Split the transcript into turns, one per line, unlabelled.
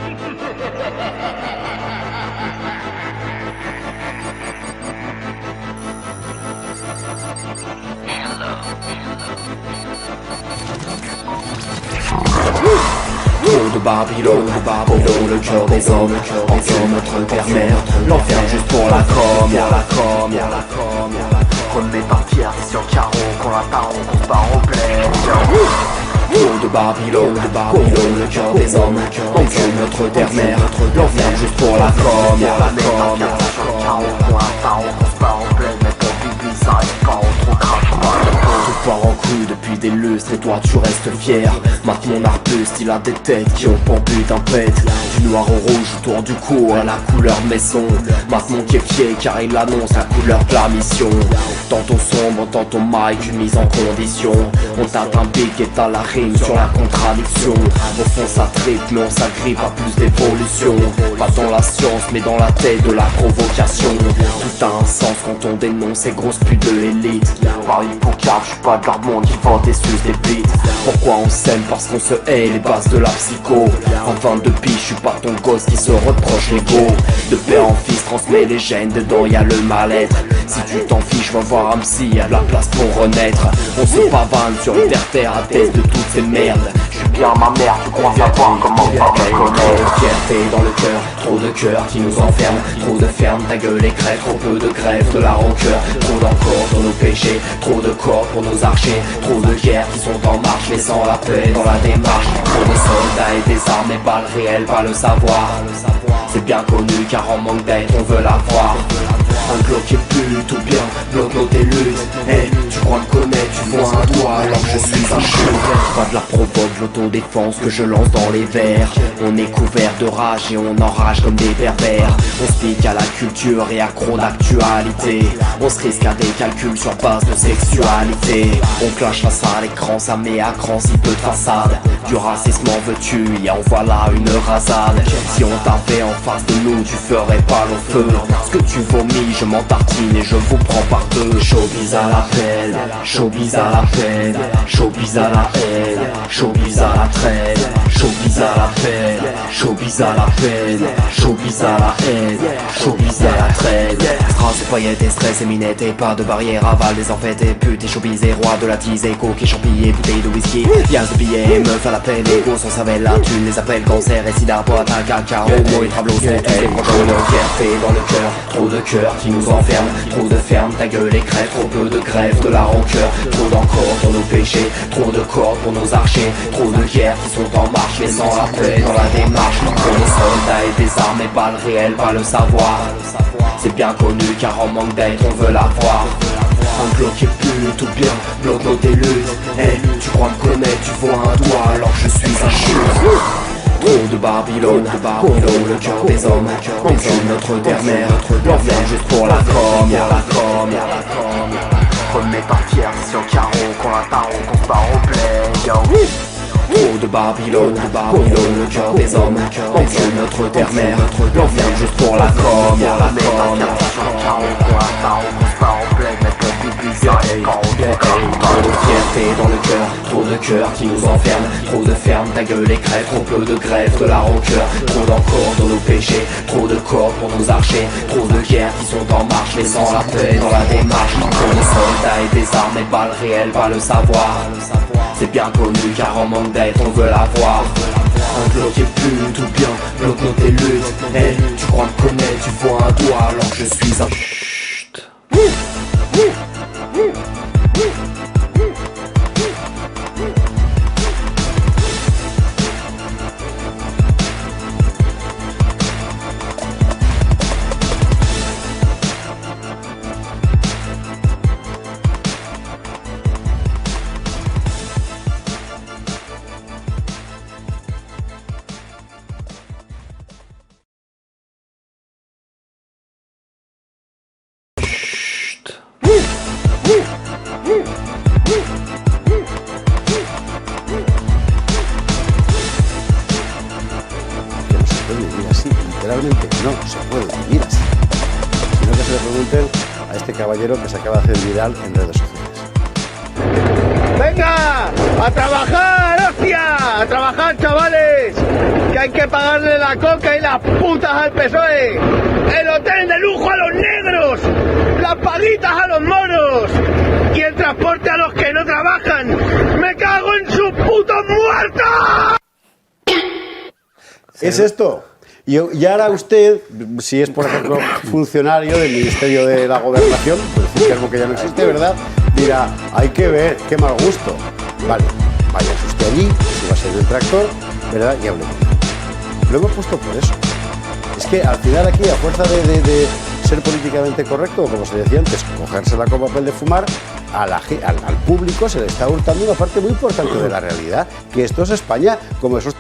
Trop de Babylone, le cœur des hommes, enfume notre terre-mère, l'enfer juste pour la com, remets par pierre, c'est sur carreau, qu'on la taronne, qu'on se barre au bled. Trop de Babylone, le cœur des hommes, enfume notre terre-mère, l'enfer juste pour la com, tout part en couille depuis des lustres et toi tu restes fier. Mate mon arbuste, il a des têtes qui ont pour but un pète. Du noir au rouge autour du cou à la couleur maison. Mate mon kéfier car il annonce la couleur de la mission. Dans ton sombre, dans ton mic, une mise en condition. On tape un bic et t'as la rime sur la contradiction. Au fond ça tripe mais on s'agrippe à plus d'évolution. Pas dans la science mais dans la tête de la provocation. Tout a un sens quand on dénonce ces grosses putes de l'élite. Par hypocard, je suis pas de leur monde qui vente et suce des beats. Pourquoi on s'aime? Parce qu'on se hait, les bases de la psycho. En 22 piges, je suis pas ton gosse qui se reproche l'ego. De père en fils, transmet les gènes, dedans y'a le mal-être. Si tu t'en fiches, va voir un psy, y'a de la place pour renaître. On se pavane sur une terre à tête de toutes ces merdes. Je suis bien ma mère, tu crois savoir comment pas me connaître. Fierté dans le cœur, trop de cœurs qui nous enferment. Trop de ferme, ta gueule est crève, trop peu de grève, de la rancœur. Trop d'encore dans nos péchés, trop de corps pour nos archers. Trop de guerres qui sont en marche, laissant la paix dans la démarche. Trop de soldats et des armes et balles réelles, pas le savoir. C'est bien connu car en manque d'aide on veut l'avoir. Un glock qui pue tout bien, bloque nos tes luttes. Hey, tu crois me connaître, tu vois un doigt alors que je suis un chou. Pas de la provoque, l'autodéfense que je lance dans les verres. On est couvert de rage et on enrage comme des pervers. On se pique à la culture et accro d'actualité. On se risque à des calculs sur base de sexualité. On clash face à l'écran, ça met à cran si peu de façade. Du racisme en veux-tu, et en voilà une rasade. Si on t'avait en face de nous, tu ferais pas long feu. Ce que tu vomis, je m'en tartine et je vous prends par deux. Showbiz à la peine, showbiz à la peine, showbiz à la haine, showbiz à la traîne, showbiz à la peine, showbiz à la peine, showbiz à la haine, showbiz à la traîne. Strass et paillettes et stress et minettes et pas de barrière, aval des enfêtes et putes et showbiz et roi de la tease et coke et champignons et bouteilles de whisky. Y'a de billets et meufs à la peine, égaux sans cervelle, la thune, les appels, cancer et sida, boîte à caca, homo et tableaux sont tous les prochains. Fierté dans le cœur, trop de cœurs qui nous enferment. Trop de ferme, ta gueule est crève, trop peu de grève, de la rancœur. Trop d'encore pour nos péchés, trop de corps pour nos archers. Trop de guerres qui sont en marche, laissant la paix dans la démarche. Trop de soldats et des armes et balles réelles, pas le savoir. C'est bien connu car en manque d'aide on veut l'avoir. Un glock qui pue tout bien, bloque nos tes luttes. Hey, tu crois me connaître, tu vois un doigt alors que je suis un chou. Trop de Babylone, le cœur des hommes, enfume notre terre-mère, l'enfer juste pour la com, remets par pierre, c'est sur carreau, qu'on la taronne, qu'on se barre au bled, yo. Trop de Babylone, le cœur des hommes, enfume notre terre-mère, l'enfer juste pour la com, trop de fierté dans le cœur, trop de cœurs qui nous enferment. Trop de ferme, ta gueule est crève, trop peu de grève, de la rancœur. Trop d'encore dans nos péchés, trop de corps pour nos archers. Trop de guerres qui sont en marche, laissant la paix dans la démarche. Trop de soldats et des armes et balles réelles, pas le savoir. C'est bien connu car en manque d'aide on veut l'avoir. Un glock qui pue tout bien, bloque nos tes luttes. Hey, tu crois me connaître, tu vois un doigt alors que je suis un chut.
Literalmente no se puede vivir así, sino que se le pregunten a este caballero que se acaba de hacer viral en redes sociales.
¡Venga! ¡A trabajar, hostia! ¡A trabajar, chavales! Que hay que pagarle la coca y las putas al PSOE. El hotel de lujo a los negros. Las paguitas a los monos. Y el transporte a los que no trabajan. ¡Me cago en sus putos muertos!
¿Es esto? Y ahora usted, si es por ejemplo funcionario del Ministerio de la Gobernación, por decir que algo que ya no existe, ¿verdad? Dirá, hay que ver, qué mal gusto. Vale, váyase usted allí, si va a ser el tractor, ¿verdad? Y hable. Lo hemos puesto por eso. Es que al final aquí, a fuerza de ser políticamente correcto, o como se decía antes, cogérsela con papel de fumar, al público se le está hurtando una parte muy importante de la realidad, que esto es España, como esos...